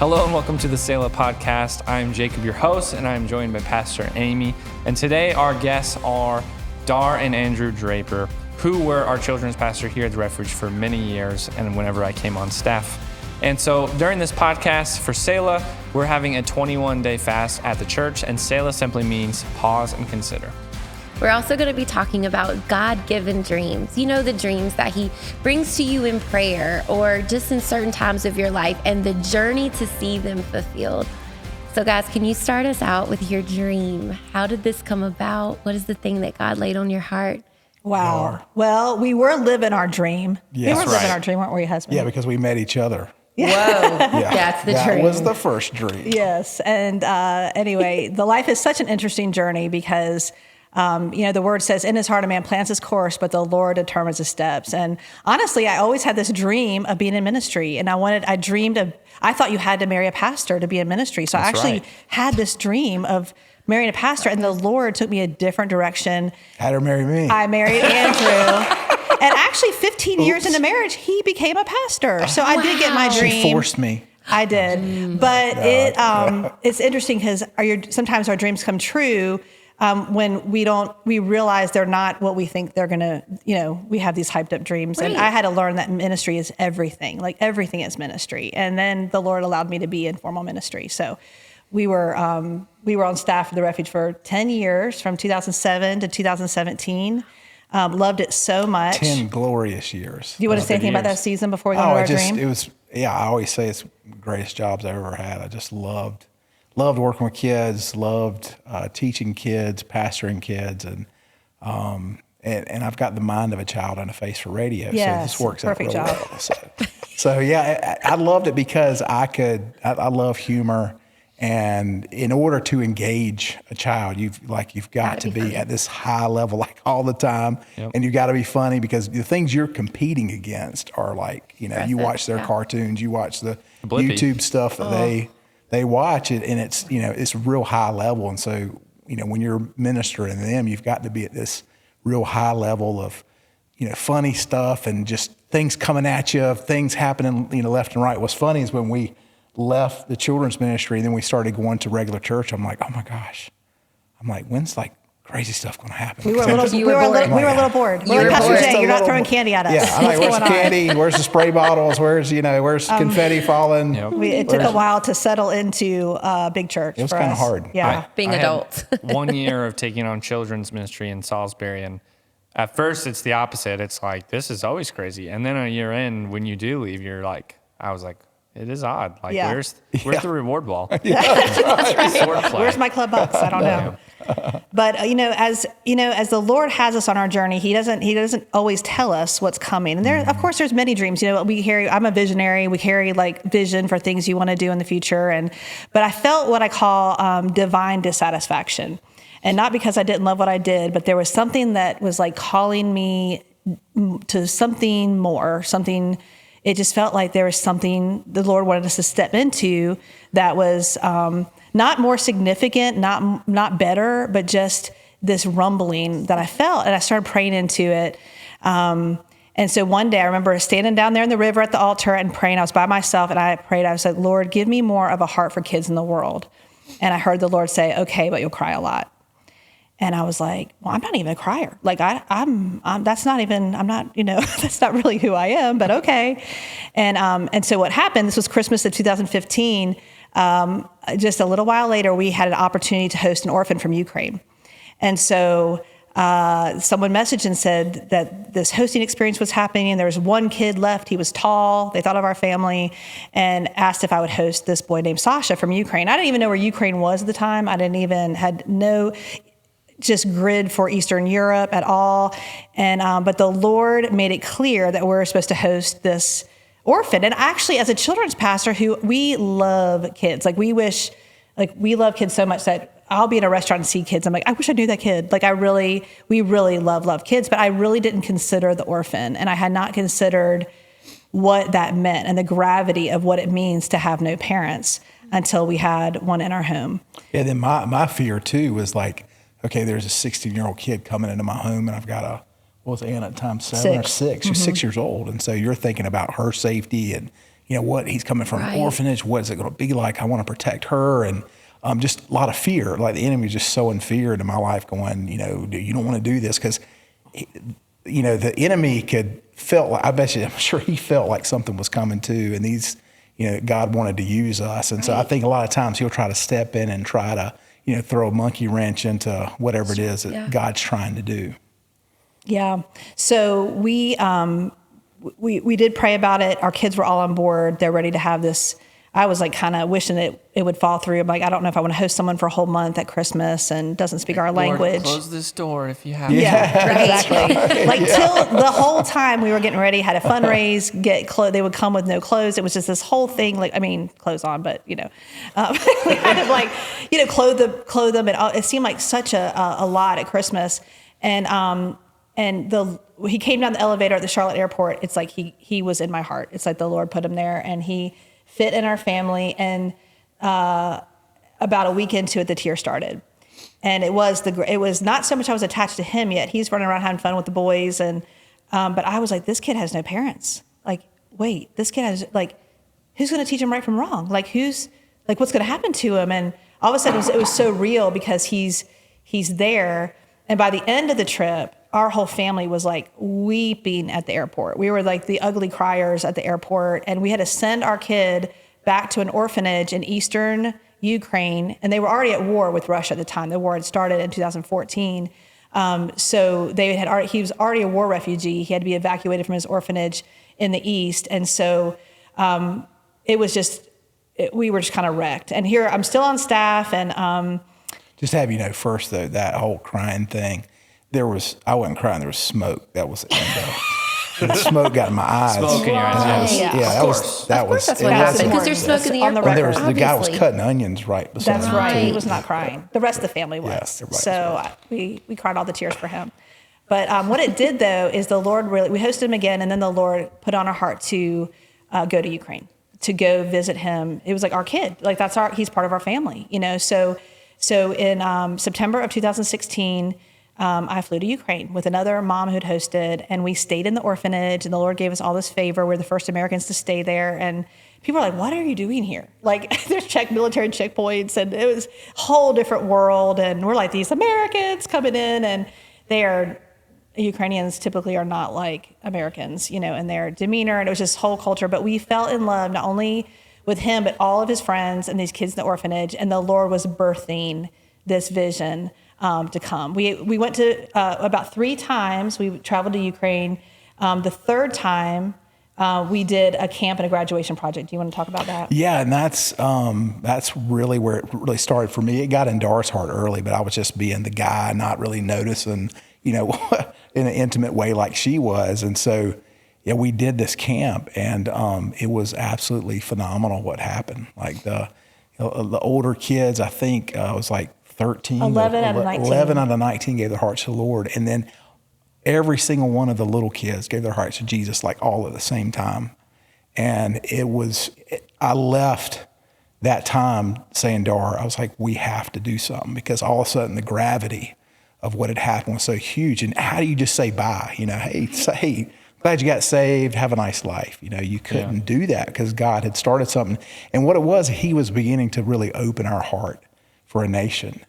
Hello and welcome to the Selah podcast. I'm Jacob, your host, and I'm joined by Pastor Amy. And today our guests are Dar and Andrew Draper, who were our children's pastor here at the Refuge for many years and whenever I came on staff. And so during this podcast for Selah, we're having a 21-day fast at the church, and Selah simply means pause and consider. We're also going to be talking about God-given dreams. You know, the dreams that He brings to you in prayer or just in certain times of your life and the journey to see them fulfilled. So guys, can you start us out with your dream? How did this come about? What is the thing that God laid on your heart? Wow. Well, we were living our dream. Yes. We were living our dream, weren't we, husband? Yeah, because we met each other. Whoa, that's the dream. That was the first dream. Yes. And anyway, the life is such an interesting journey because the word says, in his heart, a man plans his course, but the Lord determines his steps. And honestly, I always had this dream of being in ministry. And I thought you had to marry a pastor to be in ministry. So I actually had this dream of marrying a pastor, and the Lord took me a different direction. Had her marry me. I married Andrew. And actually 15 years into marriage, he became a pastor. So I did get my dream. She forced me. I did. But it's interesting because sometimes our dreams come true when we realize they're not what we think they're going to, we have these hyped up dreams. Right. And I had to learn that ministry is everything. Like everything is ministry. And then the Lord allowed me to be in formal ministry. So we were on staff for the Refuge for 10 years, from 2007 to 2017. Loved it so much. 10 glorious years. Do you want to say anything about that season before we go to our dream? I always say it's the greatest jobs I ever had. I just loved working with kids, loved teaching kids, pastoring kids, and I've got the mind of a child and a face for radio. Yes, so this works out real job. well. So yeah, I loved it because I love humor. And in order to engage a child, you've got to be at this high level like all the time. Yep. And you've got to be funny because the things you're competing against are like, you watch their cartoons, you watch the YouTube stuff that they watch it, and it's real high level. And so, when you're ministering to them, you've got to be at this real high level of, funny stuff and just things coming at you, things happening, left and right. What's funny is when we left the children's ministry and then we started going to regular church, I'm like, oh my gosh. I'm like, when's crazy stuff going to happen? We were a little bored. We're like, Pastor Jay, you're not throwing candy at us. Yeah, I'm like, where's the candy? Where's the spray bottles? Where's confetti falling? Yep. It took a while to settle into big church. It was kind of hard. Yeah. Being adults. 1 year of taking on children's ministry in Salisbury, and at first it's the opposite. It's like, this is always crazy. And then a year in, when you do leave, I was like, it is odd. Where's the reward ball? Yeah. That's right. Where's my club bucks? I don't know. But as the Lord has us on our journey, He doesn't always tell us what's coming. And of course, there's many dreams. We carry. I'm a visionary. We carry vision for things you want to do in the future. But I felt what I call divine dissatisfaction, and not because I didn't love what I did, but there was something that was calling me to something more, something. It just felt like there was something the Lord wanted us to step into that was not more significant, not better, but just this rumbling that I felt. And I started praying into it. And so one day I remember standing down there in the river at the altar and praying. I was by myself and I prayed. I was like, Lord, give me more of a heart for kids in the world. And I heard the Lord say, okay, but you'll cry a lot. And I was like, well, I'm not even a crier. That's not really who I am, but okay. And so what happened, this was Christmas of 2015. Just a little while later, we had an opportunity to host an orphan from Ukraine. And so someone messaged and said that this hosting experience was happening. And there was one kid left. He was tall. They thought of our family and asked if I would host this boy named Sasha from Ukraine. I didn't even know where Ukraine was at the time. had no just grid for Eastern Europe at all. And but the Lord made it clear that we're supposed to host this orphan. And actually, as a children's pastor we love kids. We love kids so much that I'll be in a restaurant and see kids. I'm like, I wish I knew that kid. We really love kids, but I really didn't consider the orphan. And I had not considered what that meant and the gravity of what it means to have no parents until we had one in our home. Yeah, then my fear too was okay, there's a 16-year-old kid coming into my home, and I've got what was Anna at the time, 7 or 6? She's 6 years old. And so you're thinking about her safety and what he's coming from an orphanage. What is it going to be like? I want to protect her. And just a lot of fear. Like the enemy is just sowing fear into my life going, you don't want to do this because, the enemy I'm sure he felt like something was coming too. And these, God wanted to use us. And so I think a lot of times he'll try to step in and try to, throw a monkey wrench into whatever it is that God's trying to do. Yeah. So we did pray about it. Our kids were all on board. They're ready to have this. I was like kind of wishing it would fall through. I'm like, I don't know if I want to host someone for a whole month at Christmas and doesn't speak our language. Close this door if you have to. Exactly. Like till the whole time we were getting ready, had a fundraise, they would come with no clothes. It was just this whole thing. Clothes on, but we had to clothe them. And it seemed like such a lot at Christmas. And he came down the elevator at the Charlotte airport. It's like he was in my heart. It's like the Lord put him there, and he fit in our family. And about a week into it, the tears started. And it was not so much I was attached to him yet. He's running around having fun with the boys, and but I was like, this kid has no parents. Like, wait, this kid has who's going to teach him right from wrong? Like, what's going to happen to him? And all of a sudden, it was so real because he's there. And by the end of the trip, our whole family was like weeping at the airport. We were like the ugly criers at the airport, and we had to send our kid back to an orphanage in eastern Ukraine. And they were already at war with Russia at the time. The war had started in 2014. So he was already a war refugee. He had to be evacuated from his orphanage in the east. And so it was we were just kind of wrecked. And here I'm still on staff, and just have first though, that whole crying thing. I wasn't crying. There was smoke. That was the end of it. The smoke got in my eyes. Smoke in your eyes. That was that's what happened because there's smoke in the airport. And there was the guy was cutting onions right beside That's right. He was not crying. The rest of the family was. So we cried all the tears for him. But what it did though is the Lord we hosted him again, and then the Lord put on our heart to go to Ukraine, to go visit him. It was like our kid. Like he's part of our family, So in September of 2016. I flew to Ukraine with another mom who'd hosted, and we stayed in the orphanage, and the Lord gave us all this favor. We're the first Americans to stay there. And people are like, what are you doing here? Like, there's military checkpoints, and it was a whole different world. And we're like these Americans coming in, and Ukrainians typically are not like Americans, in their demeanor. And it was just whole culture. But we fell in love, not only with him, but all of his friends and these kids in the orphanage. And the Lord was birthing this vision to come. We went to about 3 times. We traveled to Ukraine. The third time, we did a camp and a graduation project. Do you want to talk about that? Yeah, and that's really where it really started for me. It got in Dar's heart early, but I was just being the guy, not really noticing, in an intimate way like she was. And so, we did this camp, and it was absolutely phenomenal what happened. Like the older kids, I think it was like 13, 11 out of 19 gave their hearts to the Lord. And then every single one of the little kids gave their hearts to Jesus, like all at the same time. And I left that time saying, Dar, I was like, we have to do something, because all of a sudden the gravity of what had happened was so huge. And how do you just say bye? Hey, glad you got saved. Have a nice life. You couldn't do that because God had started something. And what it was, he was beginning to really open our heart for a nation.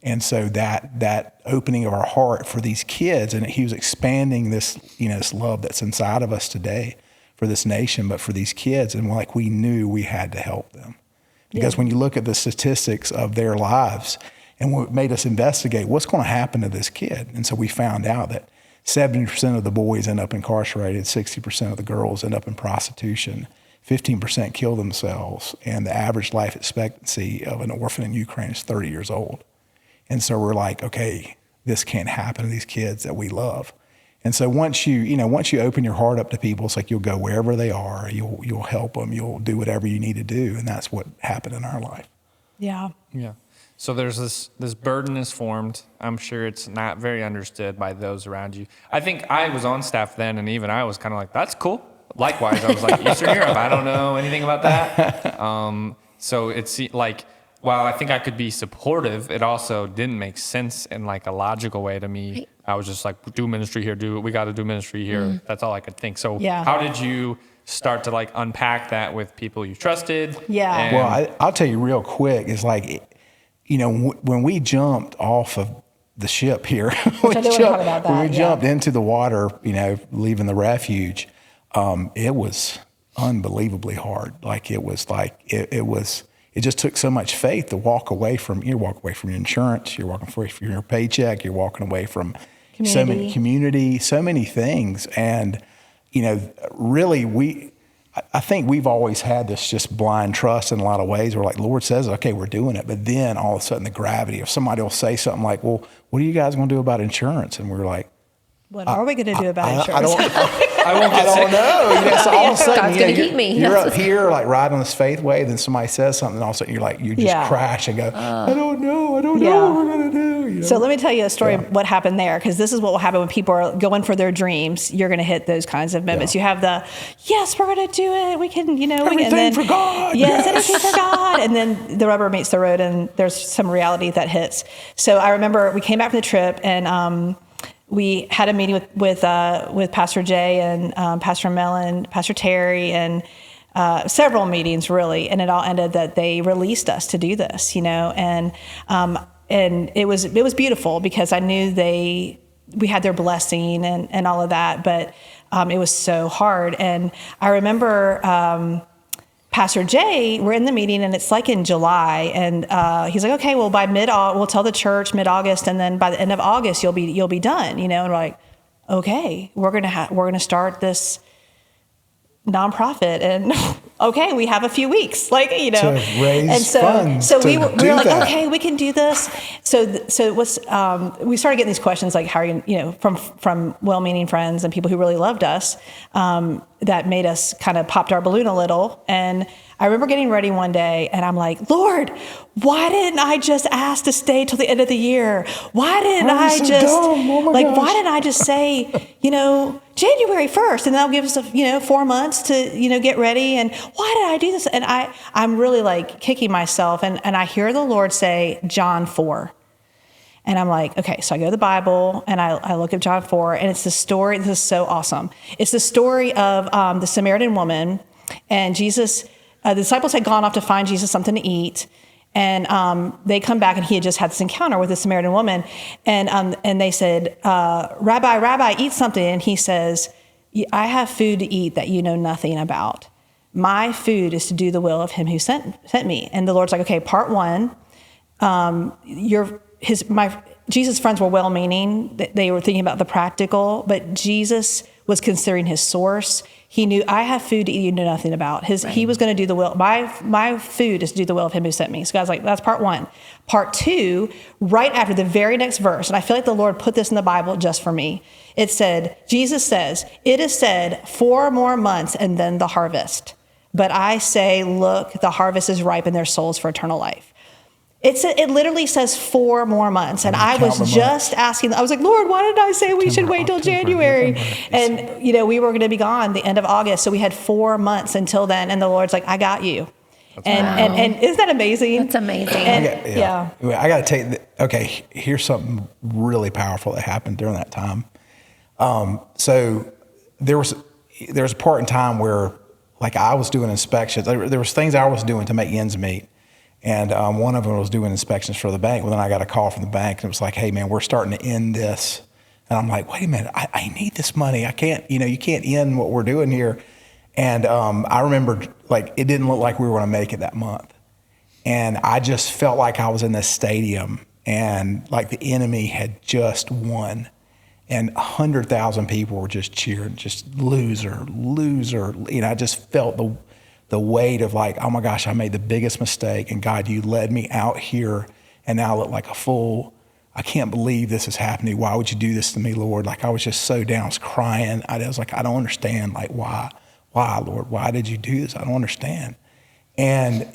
And so that opening of our heart for these kids, and he was expanding this, this love that's inside of us today for this nation, but for these kids. And we knew we had to help them, because when you look at the statistics of their lives, and what made us investigate what's going to happen to this kid. And so we found out that 70% of the boys end up incarcerated, 60% of the girls end up in prostitution, 15% kill themselves, and the average life expectancy of an orphan in Ukraine is 30 years old. And so we're like, okay, this can't happen to these kids that we love. And so once you open your heart up to people, it's like you'll go wherever they are, you'll help them, you'll do whatever you need to do, and that's what happened in our life. Yeah. So there's this burden is formed. I'm sure it's not very understood by those around you. I think I was on staff then, and even I was kind of like, that's cool. Likewise, I was like, Eastern Europe, I don't know anything about that. So it's like, while I think I could be supportive, it also didn't make sense in like a logical way to me. Right. I was just like, do ministry here, we got to do ministry here. That's all I could think. So how did you start to like unpack that with people you trusted? Yeah. And Well, I'll tell you real quick. It's like, when we jumped off of the ship here, Which I do want to talk about that. when we jumped into the water, leaving the refuge, it was unbelievably hard. Like it just took so much faith to walk away from your insurance, you're walking away from your paycheck, you're walking away from so many community, so many things. And, really I think we've always had this just blind trust in a lot of ways. We're like, Lord says, okay, we're doing it. But then all of a sudden the gravity of somebody will say something like, well, what are you guys going to do about insurance? And we're like, what are we going to do about insurance? I don't know. So all of a sudden, God's gonna keep me. You're up here like riding on this faith wave, then somebody says something, and all of a sudden you just crash and go, I don't know what we're going to do. So let me tell you a story of what happened there, because this is what will happen when people are going for their dreams. You're going to hit those kinds of moments. You have the, yes, we're going to do it. We can, everything for God. Yes, anything for God. And then the rubber meets the road, and there's some reality that hits. So I remember we came back from the trip, and we had a meeting with Pastor Jay and Pastor Mellon, Pastor Terry, and several meetings really, and it all ended that they released us to do this, and it was beautiful because I knew we had their blessing and all of that, but it was so hard. And I remember Pastor Jay, we're in the meeting and it's like in July, and he's like, okay, well by we'll tell the church mid-August, and then by the end of August you'll be done, and we're like, okay, we're gonna start this nonprofit, and okay, we have a few weeks, to raise funds. So we were like, that. okay, we can do this. So it was, we started getting these questions like, how are you, from well-meaning friends and people who really loved us, that made us kind of popped our balloon a little. And I remember getting ready one day and I'm like, Lord, why didn't I just ask to stay till the end of the year? Why didn't I just say, January 1st, and that'll give us 4 months to, get ready. And why did I do this? And I'm really like kicking myself. And I hear the Lord say, John 4. And I'm like, okay, so I go to the Bible and I look at John 4, and it's the story. This is so awesome. It's the story of the Samaritan woman, and Jesus, the disciples had gone off to find Jesus something to eat. And they come back, and he had just had this encounter with the Samaritan woman. And they said, Rabbi, eat something. And he says, I have food to eat that you know nothing about. My food is to do the will of him who sent me. And the Lord's like, okay, part one, Jesus' friends were well-meaning. They were thinking about the practical, but Jesus was considering his source. He knew, I have food to eat you know nothing about. He was going to do the will. My food is to do the will of him who sent me. So God's like, that's part one. Part two, right after the very next verse, and I feel like the Lord put this in the Bible just for me. It said, Jesus says, it is said 4 more months and then the harvest. But I say, look, the harvest is ripe and there's souls for eternal life. It literally says 4 more months. And I was just asking, I was like, Lord, why did I say we should wait till January? And, we were going to be gone the end of August. So we had 4 months until then. And the Lord's like, I got you. And isn't that amazing? That's amazing. And, I got to tell you, okay, here's something really powerful that happened during that time. So there was a part in time where, like, I was doing inspections. There was things I was doing to make ends meet. And one of them was doing inspections for the bank. Well, then I got a call from the bank, and it was like, hey, man, we're starting to end this. And I'm like, wait a minute, I need this money. I can't, you can't end what we're doing here. And I remember, like, it didn't look like we were going to make it that month. And I just felt like I was in this stadium, and like the enemy had just won. And 100,000 people were just cheering, just loser. I just felt the weight of like, oh my gosh, I made the biggest mistake, and God, you led me out here, and now I look like a fool. I can't believe this is happening. Why would you do this to me, Lord? Like, I was just so down. I was crying. I was like, I don't understand. Like, why, Lord? Why did you do this? I don't understand. And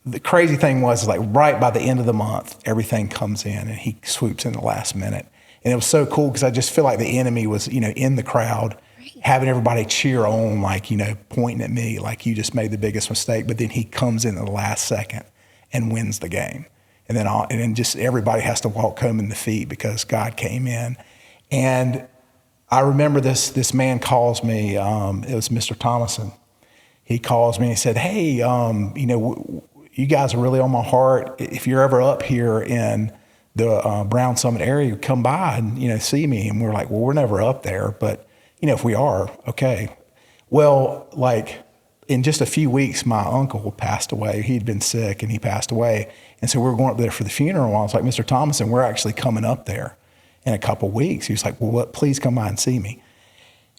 the crazy thing was, like, right by the end of the month, everything comes in, and he swoops in the last minute. And it was so cool because I just feel like the enemy was, in the crowd, having everybody cheer on, like, pointing at me, like, you just made the biggest mistake. But then he comes in at the last second and wins the game. And then just everybody has to walk home in defeat because God came in. And I remember this man calls me. It was Mr. Thomason. He calls me and he said, "Hey, you guys are really on my heart. If you're ever up here in the Brown Summit area, come by and see me." And we're like, "Well, we're never up there, but if we are, okay." Well, like in just a few weeks, my uncle passed away. He'd been sick and he passed away, and so we were going up there for the funeral. I was like, "Mr. Thomason, we're actually coming up there in a couple of weeks." He was like, "Well, please come by and see me."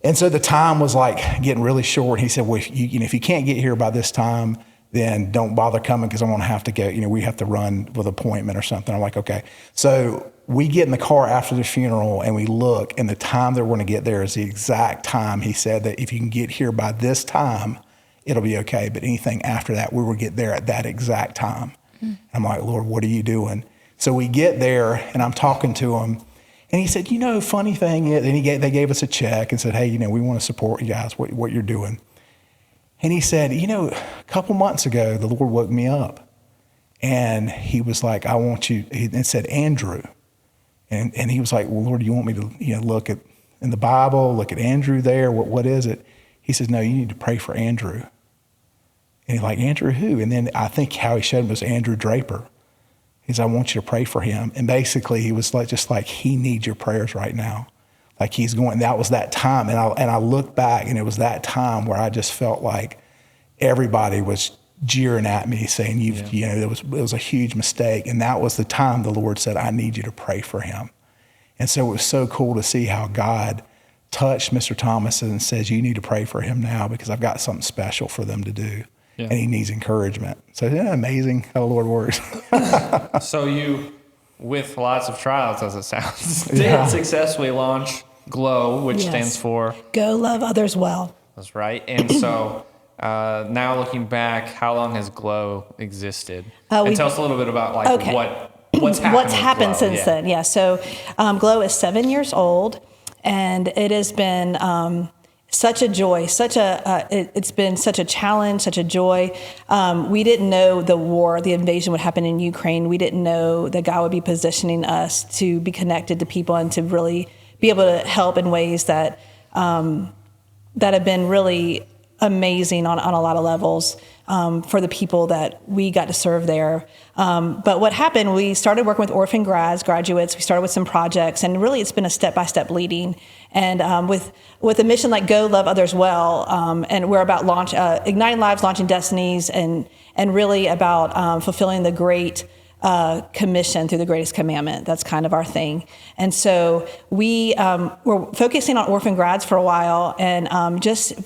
And so the time was like getting really short. He said, "Well, if you can't get here by this time, then don't bother coming because I'm going to have to go. We have to run with an appointment or something." I'm like, "Okay." So we get in the car after the funeral and we look, and the time that we're going to get there is the exact time. He said that if you can get here by this time, it'll be okay. But anything after that, we will get there at that exact time. I'm like, "Lord, what are you doing?" So we get there and I'm talking to him. And he said, funny thing is, and they gave us a check and said, "Hey, we want to support you guys, what you're doing." And he said, "A couple months ago, the Lord woke me up." And he was like, "I want you," and said, "Andrew." And he was like, "Well, Lord, do you want me to look at in the Bible, look at Andrew there? What is it?" He says, "No, you need to pray for Andrew." And he's like, "Andrew who?" And then I think how he showed him was Andrew Draper. He said, "I want you to pray for him." And basically he was just like, he needs your prayers right now. Like he's going, that was that time. And I looked back and it was that time where I just felt like everybody was jeering at me saying, it was a huge mistake. And that was the time the Lord said, "I need you to pray for him." And so it was so cool to see how God touched Mr. Thomas and says, "You need to pray for him now because I've got something special for them to do." Yeah. And he needs encouragement. So isn't that amazing how the Lord works? So you, with lots of trials as it sounds, did successfully launch GLOW, which stands for Go Love Others Well. That's right. And so now looking back, how long has GLOW existed? And tell us a little bit about what's happened since then. Yeah. So GLOW is 7 years old, and it has been such a joy, it's been such a challenge, such a joy. We didn't know the invasion would happen in Ukraine. We didn't know that God would be positioning us to be connected to people and to really be able to help in ways that have been really amazing on a lot of levels for the people that we got to serve there. But what happened, we started working with orphan graduates. We started with some projects, and really it's been a step-by-step leading. And with a mission like Go Love Others Well, and we're about igniting lives, launching destinies, and really about fulfilling the great commission through the greatest commandment. That's kind of our thing. And so we were focusing on orphan grads for a while, and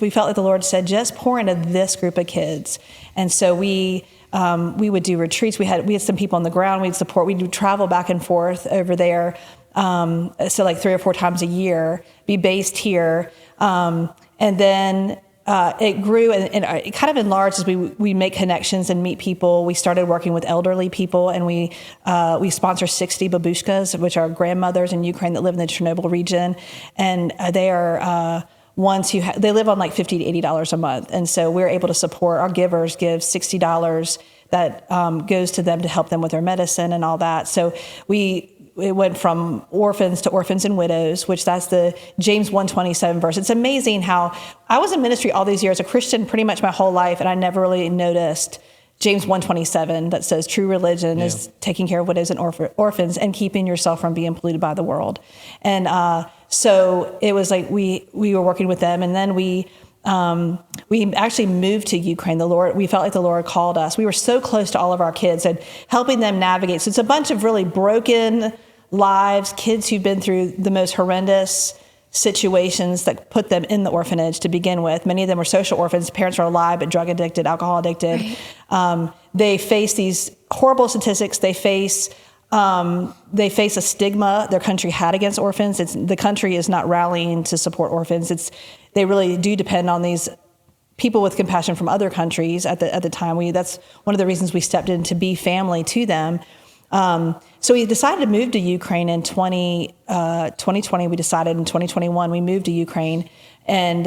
we felt like the Lord said, just pour into this group of kids. And so we would do retreats. We had some people on the ground we'd support. We'd travel back and forth over there. So like 3 or 4 times a year, be based here. And then it grew and it kind of enlarged as we make connections and meet people. We started working with elderly people, and we sponsor 60 babushkas, which are grandmothers in Ukraine that live in the Chernobyl region. And they are ones who they live on like $50 to $80 a month. And so we're able to support, our givers give $60 that goes to them to help them with their medicine and all that. So it went from orphans to orphans and widows, which that's the James 1:27 verse. It's amazing how I was in ministry all these years, a Christian pretty much my whole life, and I never really noticed James 1:27 that says true religion is taking care of widows and orphans and keeping yourself from being polluted by the world. And so it was like we were working with them, and then we actually moved to Ukraine. We felt like the Lord called us. We were so close to all of our kids and helping them navigate. So it's a bunch of really broken lives, kids who've been through the most horrendous situations that put them in the orphanage to begin with. Many of them were social orphans. Parents are alive, but drug addicted, alcohol addicted. Right. They face these horrible statistics. They face a stigma their country had against orphans. The country is not rallying to support orphans. They really do depend on these people with compassion from other countries at the time. That's one of the reasons we stepped in to be family to them. So we decided to move to Ukraine in 2020. We decided in 2021 we moved to Ukraine and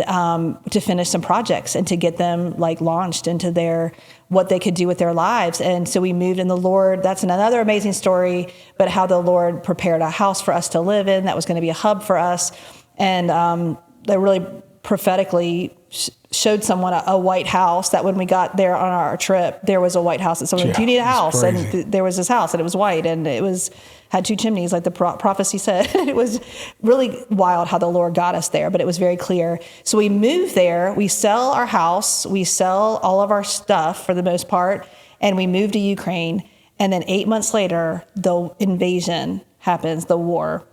to finish some projects and to get them launched into what they could do with their lives. And so we moved, and the Lord, that's another amazing story, but how the Lord prepared a house for us to live in that was going to be a hub for us. And they really prophetically showed someone a white house, that when we got there on our trip, there was a white house. And someone, do you need a house? And there was this house, and it was white, and it had 2 chimneys, like the prophecy said. It was really wild how the Lord got us there, but it was very clear. So we moved there. We sell our house. We sell all of our stuff for the most part, and we moved to Ukraine. And then 8 months later, the invasion happens, the war.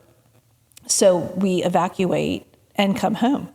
So we evacuate and come home.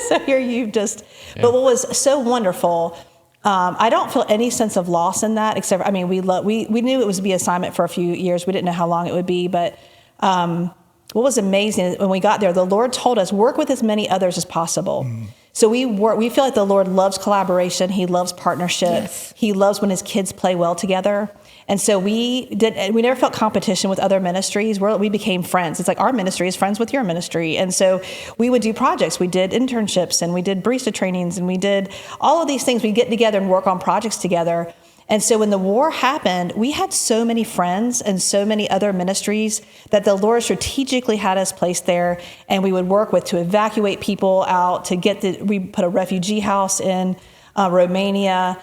So here you've just, but what was so wonderful, I don't feel any sense of loss in that, except, I mean, we knew it was to be assignment for a few years. We didn't know how long it would be, but what was amazing is when we got there, the Lord told us, work with as many others as possible. So we feel like the Lord loves collaboration. He loves partnership. Yes. He loves when his kids play well together. And so we never felt competition with other ministries. We became friends. It's like our ministry is friends with your ministry. And so we would do projects. We did internships, and we did barista trainings, and we did all of these things. We'd get together and work on projects together. And so when the war happened, we had so many friends and so many other ministries that the Lord strategically had us placed there, and we would work with to evacuate people out, we put a refugee house in Romania.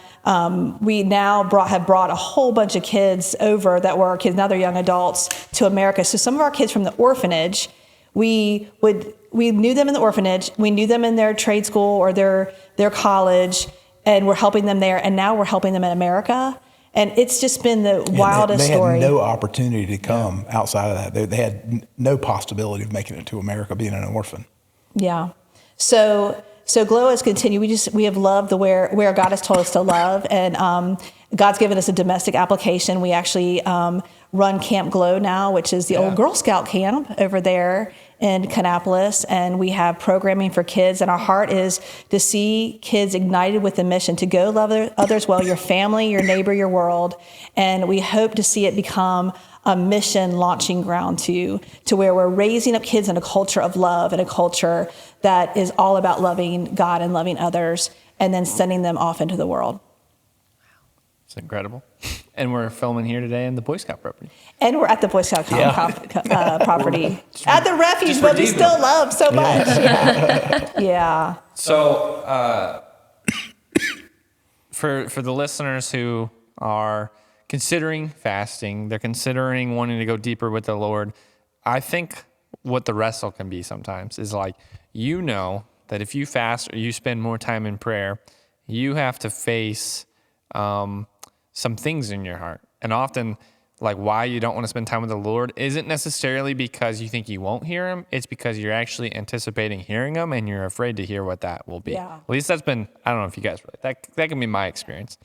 We now have brought a whole bunch of kids over that were our kids, now they're young adults, to America. So some of our kids from the orphanage, we knew them in the orphanage, we knew them in their trade school or their college, and we're helping them there. And now we're helping them in America. And it's just been the wildest story. They had no opportunity to come outside of that. They had no possibility of making it to America, being an orphan. Yeah. So Glow has continued. We have loved where God has told us to love, and God's given us a domestic application. We actually run Camp Glow now, which is the old Girl Scout camp over there in Kannapolis, and we have programming for kids. And our heart is to see kids ignited with the mission to go love others well, your family, your neighbor, your world. And we hope to see it become a mission launching ground to where we're raising up kids in a culture of love and a culture that is all about loving God and loving others, and then sending them off into the world. It's incredible. And we're filming here today in the Boy Scout property. And we're at the Boy Scout property at the Refuge, but we still love so much. Yeah. So for the listeners who are considering fasting, they're considering wanting to go deeper with the Lord, I think what the wrestle can be sometimes is like, that if you fast or you spend more time in prayer, you have to face some things in your heart. And often, like, why you don't want to spend time with the Lord isn't necessarily because you think you won't hear him. It's because you're actually anticipating hearing him, and you're afraid to hear what that will be. Yeah. At least that's been, I don't know if you guys relate. That can be my experience.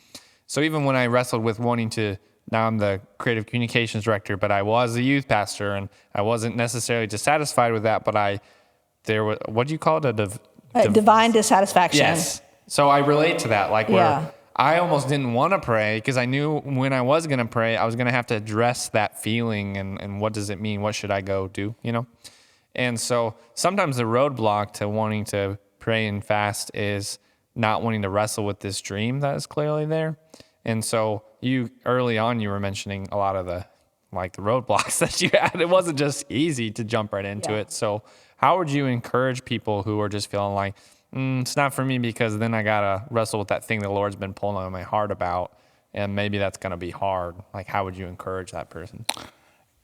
So even when I wrestled with wanting to, now I'm the creative communications director, but I was a youth pastor, and I wasn't necessarily dissatisfied with that, but there was, what do you call it? Divine dissatisfaction. Yes. So I relate to that, where I almost didn't want to pray because I knew when I was going to pray, I was going to have to address that feeling and what does it mean? What should I go do? And so sometimes the roadblock to wanting to pray and fast is not wanting to wrestle with this dream that is clearly there. And so early on, you were mentioning a lot of the roadblocks that you had. It wasn't just easy to jump right into it. So how would you encourage people who are just feeling like, it's not for me because then I got to wrestle with that thing the Lord's been pulling on my heart about, and maybe that's going to be hard. Like, how would you encourage that person?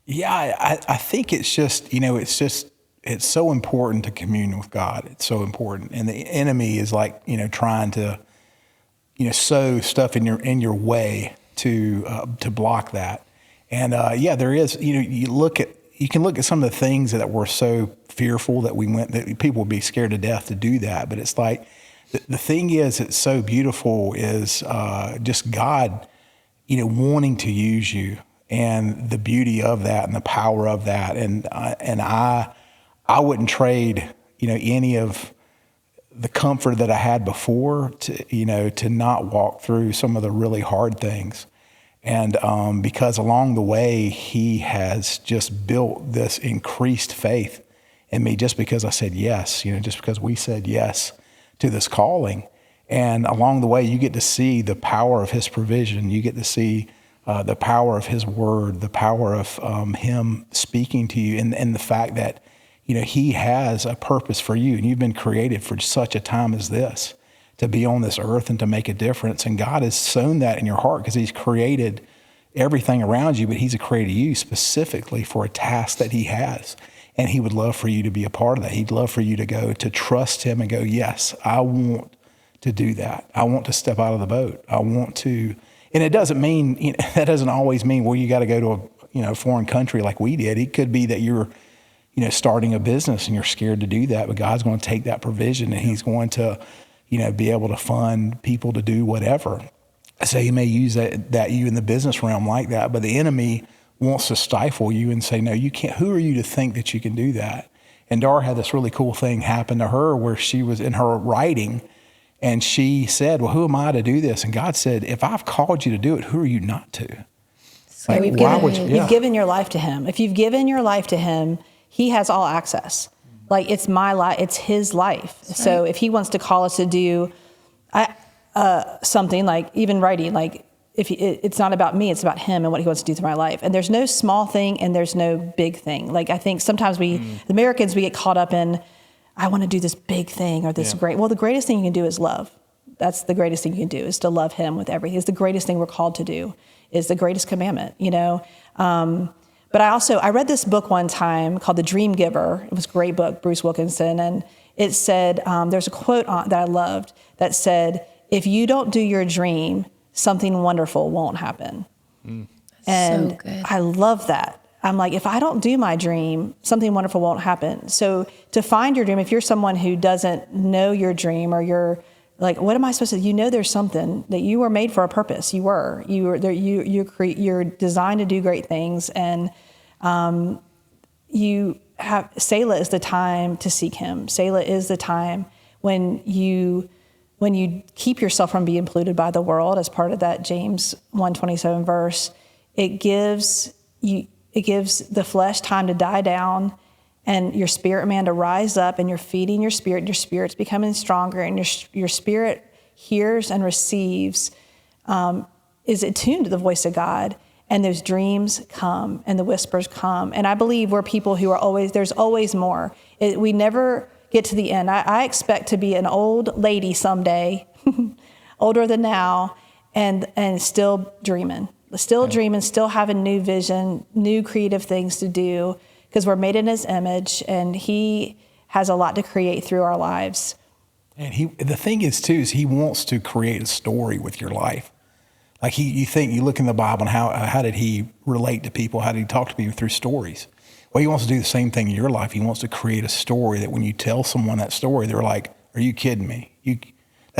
Yeah, I think it's just, it's so important to commune with God. It's so important. And the enemy is trying to, sow stuff in your way to block that. And there is, you can look at some of the things that were so fearful that people would be scared to death to do that. But it's like, the thing is, it's so beautiful is just God, wanting to use you, and the beauty of that and the power of that. And I wouldn't trade, any of the comfort that I had before to not walk through some of the really hard things. And because along the way, he has just built this increased faith in me just because I said yes, just because we said yes to this calling. And along the way, you get to see the power of his provision. You get to see the power of his word, the power of him speaking to you, and the fact that, he has a purpose for you, and you've been created for such a time as this, to be on this earth and to make a difference. And God has sown that in your heart because he's created everything around you, but he's created you specifically for a task that he has. And he would love for you to be a part of that. He'd love for you to go to trust him and go, yes, I want to do that. I want to step out of the boat. I want to, and it doesn't mean, that doesn't always mean, well, you got to go to a foreign country like we did. It could be that you're, starting a business and you're scared to do that, but God's going to take that provision and he's going to, be able to fund people to do whatever. So he may use that you in the business realm like that, but the enemy wants to stifle you and say, no, you can't. Who are you to think that you can do that? And Dar had this really cool thing happen to her where she was in her writing and she said, well, who am I to do this? And God said, if I've called you to do it, who are you not to? So you've given your life to him. If you've given your life to him, he has all access. Like, it's my life, it's his life. That's so right. If he wants to call us to do something like even writing, like it's not about me, it's about him and what he wants to do through my life. And there's no small thing and there's no big thing. Like, I think sometimes the Americans, we get caught up in, I want to do this big thing or this great. Well, the greatest thing you can do is love. That's the greatest thing you can do, is to love him with everything. It's the greatest thing we're called to do, is the greatest commandment, But I read this book one time called The Dream Giver. It was a great book, Bruce Wilkinson. And it said, there's a quote that I loved that said, if you don't do your dream, something wonderful won't happen. And so good. I love that. I'm like, if I don't do my dream, something wonderful won't happen. So to find your dream, if you're someone who doesn't know your dream, or you're like, what am I supposed to, there's something that you were made for a purpose. You're designed to do great things. And Selah is the time to seek him. Selah is the time when you keep yourself from being polluted by the world, as part of that James 1:27 verse. It gives the flesh time to die down and your spirit man to rise up, and you're feeding your spirit, and your spirit's becoming stronger, and your spirit hears and receives, is attuned to the voice of God, and those dreams come and the whispers come. And I believe we're people who are there's always more. We never get to the end. I expect to be an old lady someday, older than now, and still dreaming, still having new vision, new creative things to do, because we're made in his image, and he has a lot to create through our lives. And the thing is too, is he wants to create a story with your life. Like you look in the Bible and how did he relate to people? How did he talk to people? Through stories. Well, he wants to do the same thing in your life. He wants to create a story that when you tell someone that story, they're like, are you kidding me?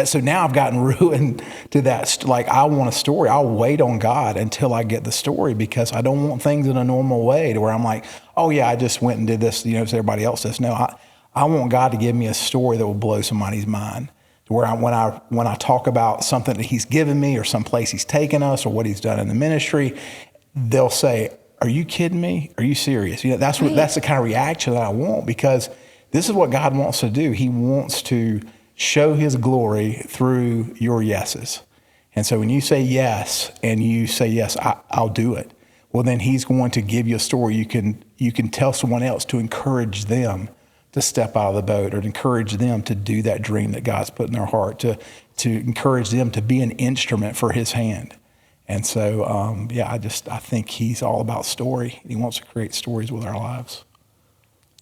So now I've gotten ruined to that. Like, I want a story. I'll wait on God until I get the story, because I don't want things in a normal way to where I'm like, oh yeah, I just went and did this, so everybody else does. No, I want God to give me a story that will blow somebody's mind, to where when I talk about something that he's given me, or some place he's taken us, or what he's done in the ministry, they'll say, are you kidding me? Are you serious? That's the kind of reaction that I want, because this is what God wants to do. He wants to show his glory through your yeses. And so when you say yes, and you say, yes, I'll do it, well, then he's going to give you a story you can tell someone else, to encourage them to step out of the boat, or to encourage them to do that dream that God's put in their heart, to encourage them to be an instrument for his hand. And so, I think he's all about story. He wants to create stories with our lives.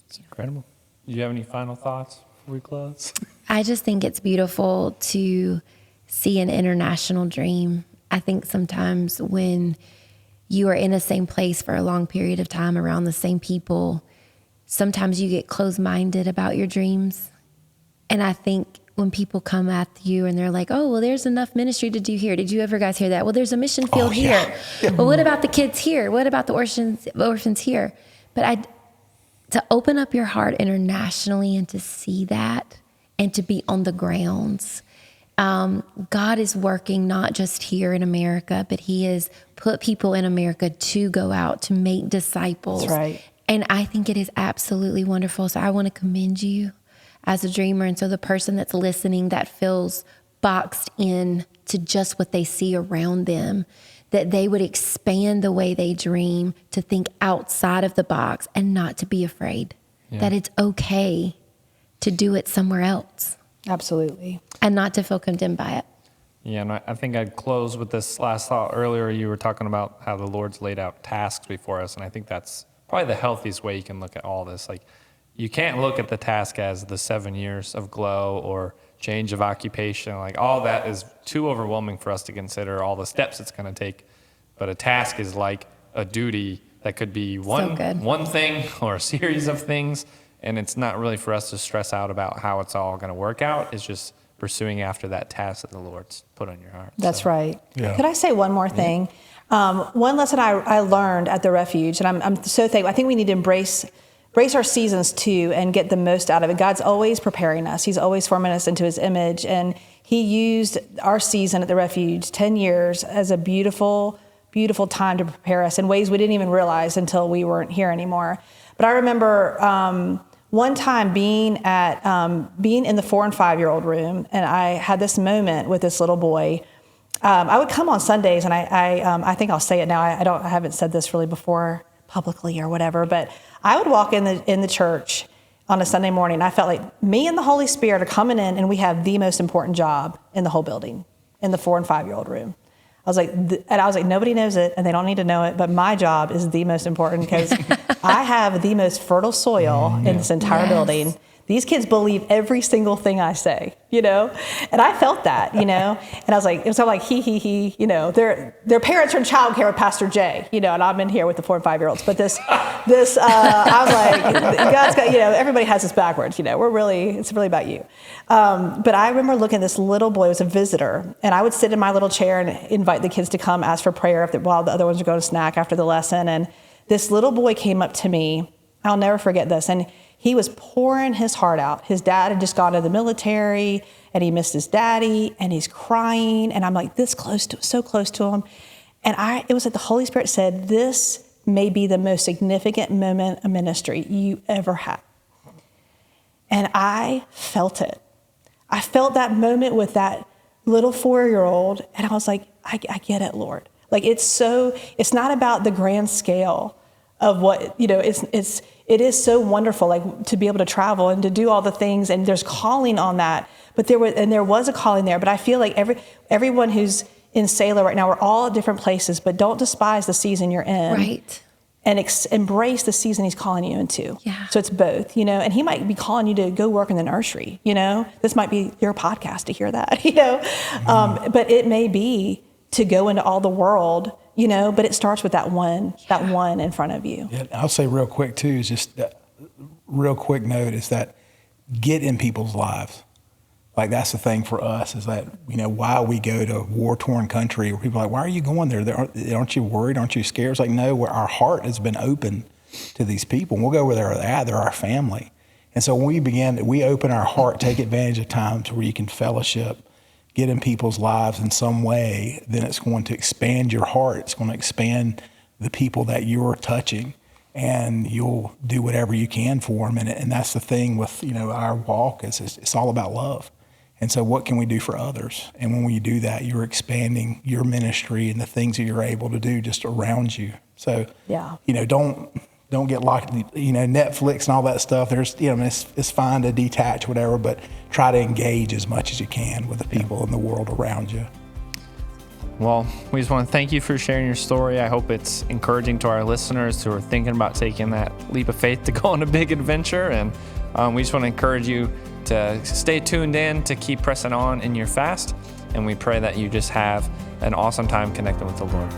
It's incredible. Do you have any final thoughts before we close? I just think it's beautiful to see an international dream. I think sometimes when you are in the same place for a long period of time around the same people, sometimes you get closed-minded about your dreams. And I think when people come at you and they're like, oh, well, there's enough ministry to do here. Did you ever guys hear that? Well, there's a mission field here. Well, what about the kids here? What about the orphans here? But to open up your heart internationally and to see that, and to be on the grounds. God is working not just here in America, but he has put people in America to go out to make disciples. That's right. And I think it is absolutely wonderful. So I want to commend you as a dreamer. And so the person that's listening that feels boxed in to just what they see around them, that they would expand the way they dream, to think outside of the box and not to be afraid. that it's okay to do it somewhere else. Absolutely. And not to feel condemned by it. Yeah, and I think I'd close with this last thought. Earlier, you were talking about how the Lord's laid out tasks before us, and I think that's probably the healthiest way you can look at all this. Like, you can't look at the task as the 7 years of glow or change of occupation. Like, all that is too overwhelming for us to consider all the steps it's going to take. But a task is like a duty that could be one thing or a series of things, and it's not really for us to stress out about how it's all going to work out. It's just pursuing after that task that the Lord's put on your heart. That's right. Yeah. Could I say one more thing? One lesson I learned at the Refuge, and I'm so thankful. I think we need to embrace our seasons too and get the most out of it. God's always preparing us. He's always forming us into his image. And he used our season at the Refuge, 10 years, as a beautiful, beautiful time to prepare us in ways we didn't even realize until we weren't here anymore. But I remember one time being in the 4 and 5 year old room, and I had this moment with this little boy. I would come on Sundays, and I think I'll say it now. I haven't said this really before publicly or whatever, but I would walk in the church on a Sunday morning. I felt like me and the Holy Spirit are coming in, and we have the most important job in the whole building, in the 4 and 5 year old room. I was like, nobody knows it, and they don't need to know it, but my job is the most important because I have the most fertile soil in this entire building. These kids believe every single thing I say, and I felt that, and I was like, it was all like, he, their parents are in childcare with Pastor Jay, and I'm in here with the 4 and 5 year olds. But this, I was like, God's got, everybody has this backwards, it's really about you. But I remember looking at this little boy, was a visitor, and I would sit in my little chair and invite the kids to come ask for prayer while the other ones would go to snack after the lesson. And this little boy came up to me. I'll never forget this. And he was pouring his heart out. His dad had just gone to the military, and he missed his daddy, and he's crying. And I'm like so close to him. And it was like the Holy Spirit said, this may be the most significant moment of ministry you ever had. And I felt it. I felt that moment with that little 4-year-old, and I was like, I get it, Lord. Like, it's not about the grand scale of what, it is so wonderful, like, to be able to travel and to do all the things, and there's calling on that. But there was a calling there. But I feel like everyone who's in Selah right now, we're all at different places, but don't despise the season you're in. Right. And embrace the season he's calling you into. Yeah. So it's both, and he might be calling you to go work in the nursery, This might be your podcast to hear that, But it may be to go into all the world, but it starts with that one in front of you. Yeah, I'll say real quick too, is just real quick note is that get in people's lives. Like, that's the thing for us, is that, while we go to a war-torn country where people are like, why are you going there? Aren't you worried? Aren't you scared? It's like, no, our heart has been open to these people. And we'll go where they're at. They're our family. And so when we open our heart, take advantage of times where you can fellowship, get in people's lives in some way, then it's going to expand your heart. It's going to expand the people that you're touching, and you'll do whatever you can for them. And that's the thing with, our walk is it's all about love. And so what can we do for others? And when we do that, you're expanding your ministry and the things that you're able to do just around you. So, don't get locked, Netflix and all that stuff. There's, it's fine to detach, whatever, but try to engage as much as you can with the people in the world around you. Well, we just want to thank you for sharing your story. I hope it's encouraging to our listeners who are thinking about taking that leap of faith to go on a big adventure. And we just want to encourage you to stay tuned in, to keep pressing on in your fast. And we pray that you just have an awesome time connecting with the Lord.